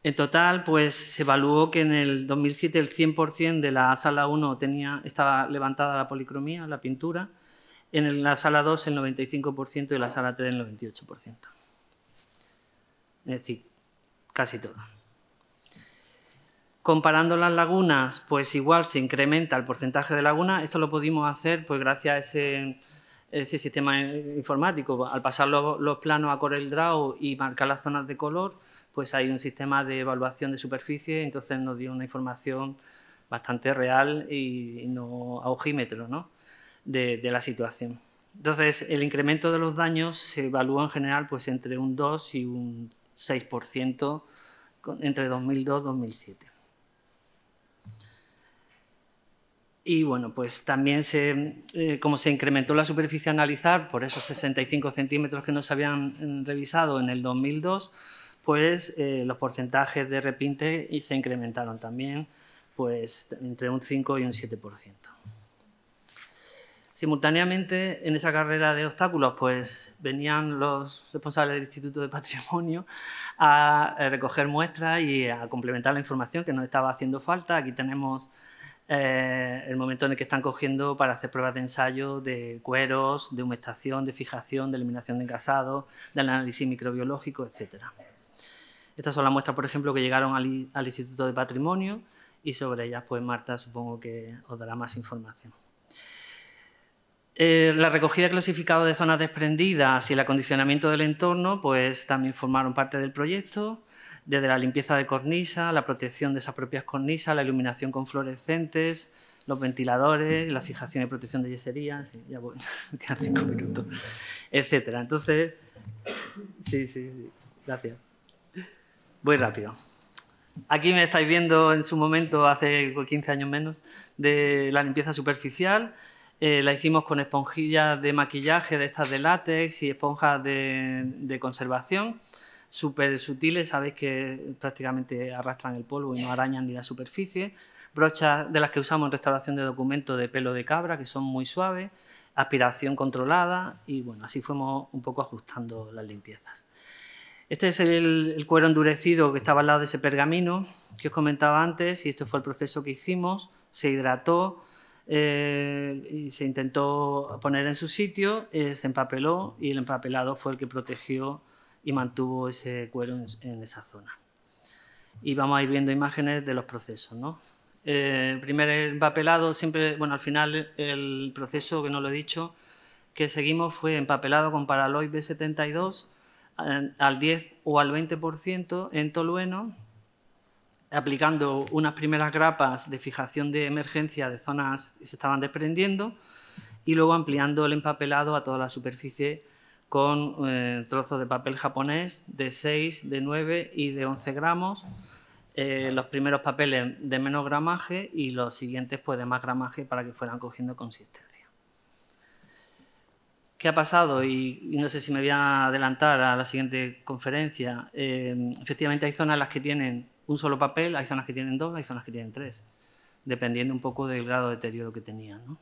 En total, pues se evaluó que en el 2007 el 100% de la sala 1 estaba levantada la policromía, la pintura. En la sala 2 el 95% y en la sala 3 el 98%. Es decir, casi todo. Comparando las lagunas, pues igual se incrementa el porcentaje de lagunas. Esto lo pudimos hacer pues gracias a ese sistema informático. Al pasar los planos a CorelDRAW y marcar las zonas de color, pues hay un sistema de evaluación de superficie, entonces nos dio una información bastante real y no a ojímetro, ¿no? de la situación. Entonces, el incremento de los daños se evalúa en general pues, entre un 2 y un 6% entre 2002 y 2007. Y bueno, pues también como se incrementó la superficie a analizar por esos 65 centímetros que no se habían revisado en el 2002, pues los porcentajes de repinte se incrementaron también pues, entre un 5 y un 7%. Simultáneamente, en esa carrera de obstáculos, pues venían los responsables del Instituto de Patrimonio a recoger muestras y a complementar la información que nos estaba haciendo falta. Aquí tenemos el momento en el que están cogiendo para hacer pruebas de ensayo de cueros, de humectación, de fijación, de eliminación de engasados, de análisis microbiológico, etc. Estas son las muestras, por ejemplo, que llegaron al Instituto de Patrimonio y sobre ellas, pues Marta, supongo que os dará más información. La recogida y clasificado de zonas desprendidas y el acondicionamiento del entorno pues también formaron parte del proyecto, desde la limpieza de cornisa, la protección de esas propias cornisas, la iluminación con fluorescentes, los ventiladores, la fijación y protección de yeserías, sí, ya voy, me quedan 5 minutos, etcétera. Entonces, sí, gracias. Voy rápido. Aquí me estáis viendo en su momento, hace 15 años menos, de la limpieza superficial. La hicimos con esponjillas de maquillaje de estas de látex y esponjas de conservación, súper sutiles, sabéis que prácticamente arrastran el polvo y no arañan ni la superficie. Brochas de las que usamos en restauración de documentos de pelo de cabra, que son muy suaves, aspiración controlada y bueno, así fuimos un poco ajustando las limpiezas. Este es el cuero endurecido que estaba al lado de ese pergamino que os comentaba antes y este fue el proceso que hicimos, se hidrató, y se intentó poner en su sitio, se empapeló y el empapelado fue el que protegió y mantuvo ese cuero en esa zona. Y vamos a ir viendo imágenes de los procesos, ¿no? El primer empapelado, siempre, bueno, al final el proceso, que no lo he dicho, que seguimos fue empapelado con Paraloid B72 al 10 o al 20% en tolueno, aplicando unas primeras grapas de fijación de emergencia de zonas que se estaban desprendiendo y luego ampliando el empapelado a toda la superficie con trozos de papel japonés de 6, de 9 y de 11 gramos. Los primeros papeles de menos gramaje y los siguientes pues, de más gramaje para que fueran cogiendo consistencia. ¿Qué ha pasado? Y no sé si me voy a adelantar a la siguiente conferencia. Efectivamente hay zonas en las que tienen un solo papel, hay zonas que tienen 2, hay zonas que tienen 3, dependiendo un poco del grado de deterioro que tenían, ¿no?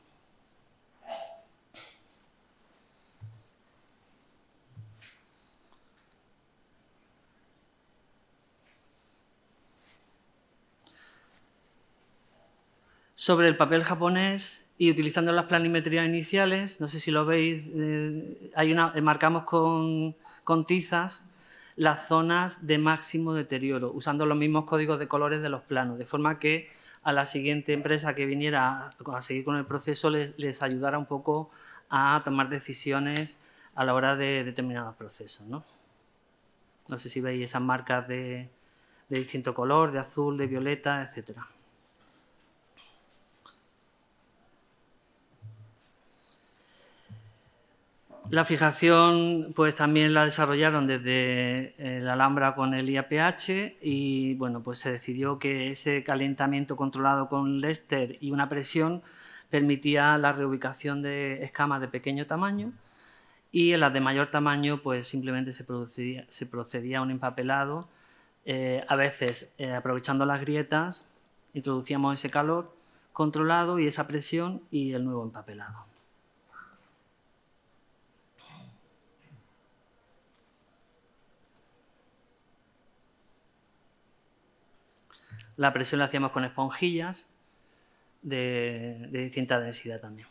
Sobre el papel japonés y utilizando las planimetrías iniciales, no sé si lo veis, marcamos con tizas las zonas de máximo deterioro, usando los mismos códigos de colores de los planos, de forma que a la siguiente empresa que viniera a seguir con el proceso les ayudara un poco a tomar decisiones a la hora de determinados procesos, ¿no? No sé si veis esas marcas de de distinto color, de azul, de violeta, etc. La fijación pues también la desarrollaron desde la Alhambra con el IAPH y bueno, pues se decidió que ese calentamiento controlado con Lester y una presión permitía la reubicación de escamas de pequeño tamaño y en las de mayor tamaño pues simplemente se procedía a un empapelado, a veces aprovechando las grietas introducíamos ese calor controlado y esa presión y el nuevo empapelado. La presión la hacíamos con esponjillas de distinta densidad también.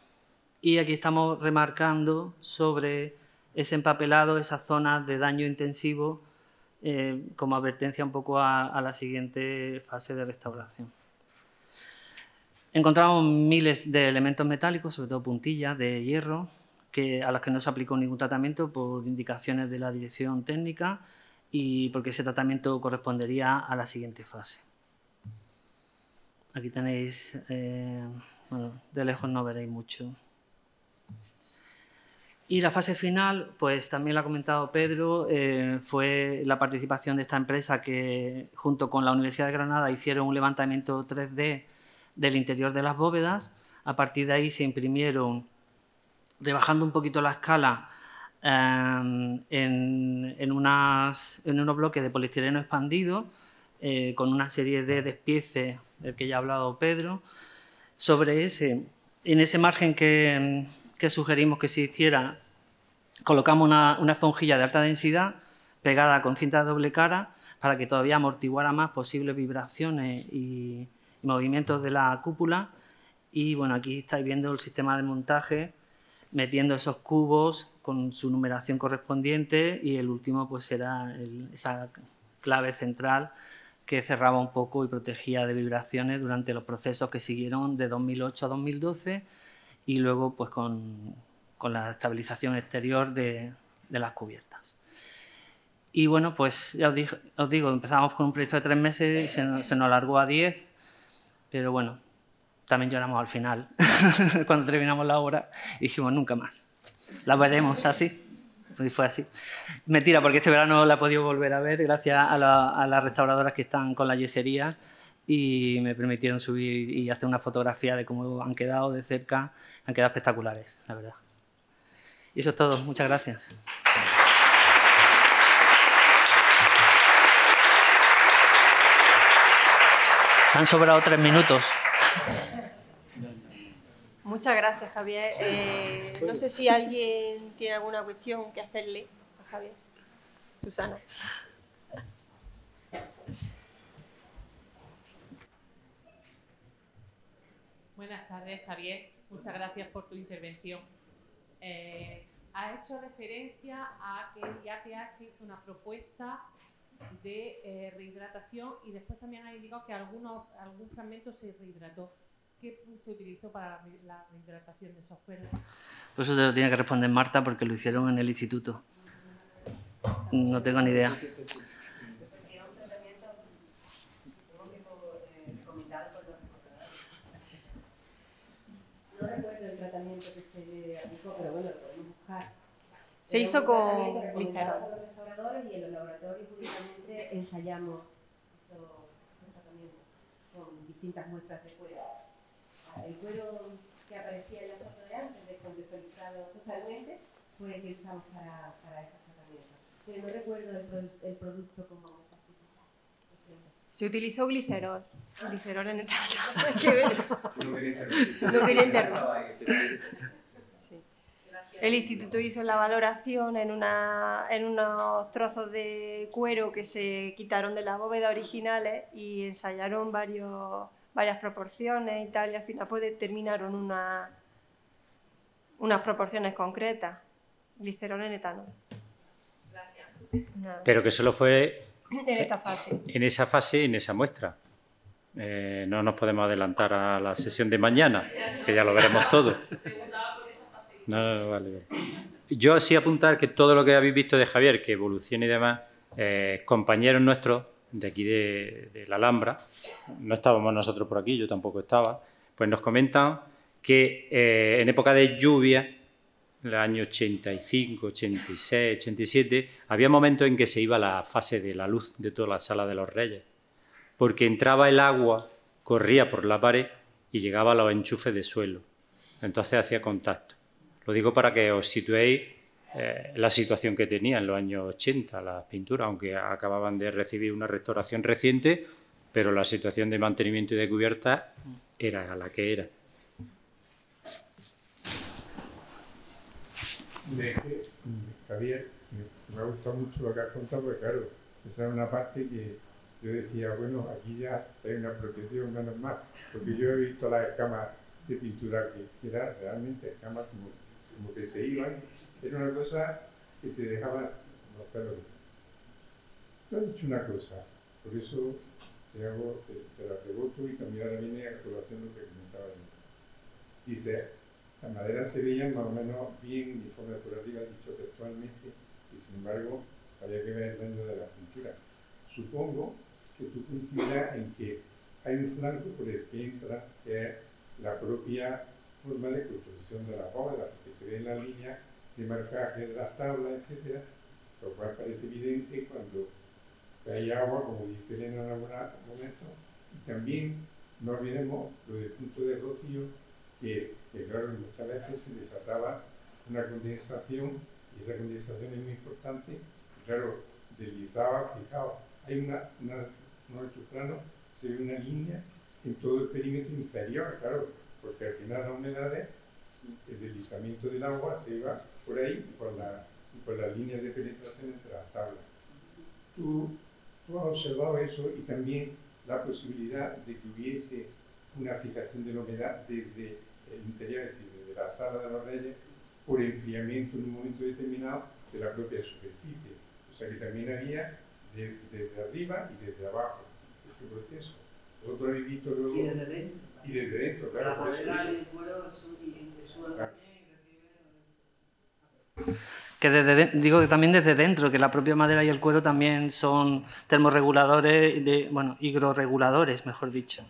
Y aquí estamos remarcando sobre ese empapelado, esas zonas de daño intensivo, como advertencia un poco a la siguiente fase de restauración. Encontramos miles de elementos metálicos, sobre todo puntillas de hierro, a las que no se aplicó ningún tratamiento por indicaciones de la dirección técnica y porque ese tratamiento correspondería a la siguiente fase. Aquí tenéis, bueno, de lejos no veréis mucho. Y la fase final, pues también lo ha comentado Pedro, fue la participación de esta empresa que junto con la Universidad de Granada hicieron un levantamiento 3D del interior de las bóvedas. A partir de ahí se imprimieron, rebajando un poquito la escala, en unos bloques de poliestireno expandido, con una serie de despieces del que ya ha hablado Pedro. En ese margen que sugerimos que se hiciera, colocamos una esponjilla de alta densidad pegada con cinta de doble cara para que todavía amortiguara más posibles vibraciones y movimientos de la cúpula. Y bueno, aquí estáis viendo el sistema de montaje, metiendo esos cubos con su numeración correspondiente y el último pues era esa clave central que cerraba un poco y protegía de vibraciones durante los procesos que siguieron de 2008 a 2012 y luego pues con la estabilización exterior de las cubiertas. Y bueno, pues ya os digo, empezamos con un proyecto de 3 meses y se nos alargó a 10, pero bueno, también lloramos al final, cuando terminamos la obra y dijimos nunca más, la veremos así. Y fue así. Mentira, porque este verano la he podido volver a ver gracias a las restauradoras que están con la yesería y me permitieron subir y hacer una fotografía de cómo han quedado de cerca. Han quedado espectaculares, la verdad. Y eso es todo. Muchas gracias. Me han sobrado 3 minutos. Muchas gracias, Javier. No sé si alguien tiene alguna cuestión que hacerle a Javier. Susana. Buenas tardes, Javier. Muchas gracias por tu intervención. Has hecho referencia a que el IAPH hizo una propuesta de rehidratación y después también ha indicado que algún fragmento se rehidrató. ¿Qué se utilizó para la rehidratación de esos cueros? Pues eso te lo tiene que responder Marta porque lo hicieron en el instituto. No tengo ni idea. Porque era un tratamiento recomendado por los restauradores. No recuerdo el tratamiento que se le aplicó, pero bueno, lo podemos buscar. Se hizo con glicerol. Los restauradores y en los laboratorios únicamente ensayamos esos tratamientos con distintas muestras de cuero. El cuero que aparecía en la foto de antes, descontextualizado totalmente, fue el que usamos para esos tratamientos. Pero no recuerdo el producto como exactamente. Se utilizó glicerol. Glicerol en etano. No quería interrumpir. Sí. El instituto hizo la valoración en unos trozos de cuero que se quitaron de las bóvedas originales y ensayaron varias proporciones y tal, y al final pues determinaron unas proporciones concretas. Glicerol en etano. Gracias. Pero que solo fue En esta fase. en esa fase, en esa muestra. No nos podemos adelantar a la sesión de mañana, que ya lo veremos todo. No, vale. Yo sí apuntar que todo lo que habéis visto de Javier, que evoluciona y demás, compañeros nuestros de aquí de la Alhambra, no estábamos nosotros por aquí, yo tampoco estaba, pues nos comentan que en época de lluvia, en el año 85, 86, 87, había momentos en que se iba la fase de la luz de toda la Sala de los Reyes, porque entraba el agua, corría por la pared y llegaba a los enchufes de suelo. Entonces hacía contacto. Lo digo para que os situéis la situación que tenía en los años 80 las pinturas, aunque acababan de recibir una restauración reciente, pero la situación de mantenimiento y de cubierta era la que era. Javier, me ha gustado mucho lo que has contado, porque claro, esa es una parte que yo decía, bueno, aquí ya hay una protección menos mal, porque yo he visto las escamas de pintura que eran realmente escamas como que se iban, era una cosa que te dejaba los pelos. Tú has dicho una cosa, por eso te la reboto y también ahora viene a colación lo que comentaba yo. Dice, las maderas se veían más o menos bien uniformes por arriba, dicho textualmente, y sin embargo había que ver el daño de la pintura. Supongo que tú coincidirás en que hay un flanco por el que entra, que es la propia forma de construcción de las bóvedas, que se ve en la línea de marcaje de las tablas, etc., lo cual parece evidente cuando hay agua, como dice Elena en algún momento, y también no olvidemos lo del punto de rocío, que claro, muchas veces se desataba una condensación, y esa condensación es muy importante, y claro, deslizaba, fijaos, hay uno de estos planos, se ve una línea en todo el perímetro inferior, claro, porque al final las humedades, el deslizamiento del agua se iba por ahí y por las líneas de penetración entre las tablas. Tú has observado eso y también la posibilidad de que hubiese una fijación de la humedad desde el interior, es decir, desde la Sala de los Reyes, por enfriamiento en un momento determinado de la propia superficie. O sea que también había desde arriba y desde abajo ese proceso. Vosotros habéis visto luego... Y desde dentro. Y desde dentro, claro. La madera y el cuero son siguientes. Que digo que también desde dentro, que la propia madera y el cuero también son termorreguladores, higroreguladores, mejor dicho.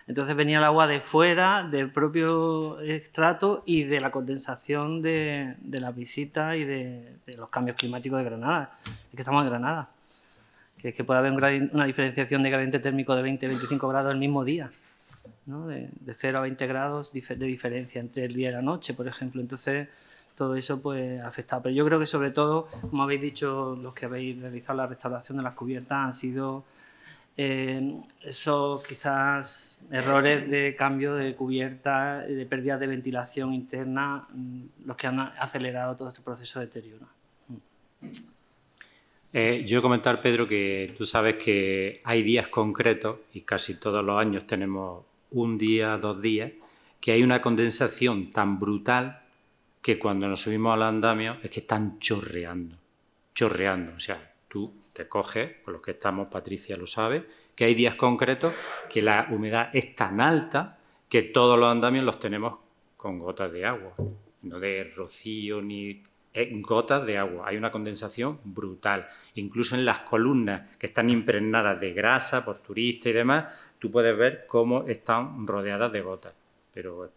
Entonces venía el agua de fuera, del propio estrato y de la condensación de las visitas y de los cambios climáticos de Granada. Es que estamos en Granada. Que es que puede haber una diferenciación de gradiente térmico de 20-25 grados el mismo día, ¿no? De 0 a 20 grados de diferencia entre el día y la noche, por ejemplo. Entonces, todo eso pues ha afectado. Pero yo creo que sobre todo, como habéis dicho, los que habéis realizado la restauración de las cubiertas han sido esos quizás errores de cambio de cubierta, de pérdida de ventilación interna, los que han acelerado todo este proceso de deterioro. Yo comentar, Pedro, que tú sabes que hay días concretos, y casi todos los años tenemos un día, 2 días, que hay una condensación tan brutal que cuando nos subimos al andamio es que están chorreando. O sea, tú te coges, con los que estamos, Patricia lo sabe, que hay días concretos que la humedad es tan alta que todos los andamios los tenemos con gotas de agua, no de rocío ni... gotas de agua, hay una condensación brutal. Incluso en las columnas que están impregnadas de grasa por turistas y demás, tú puedes ver cómo están rodeadas de gotas. Pero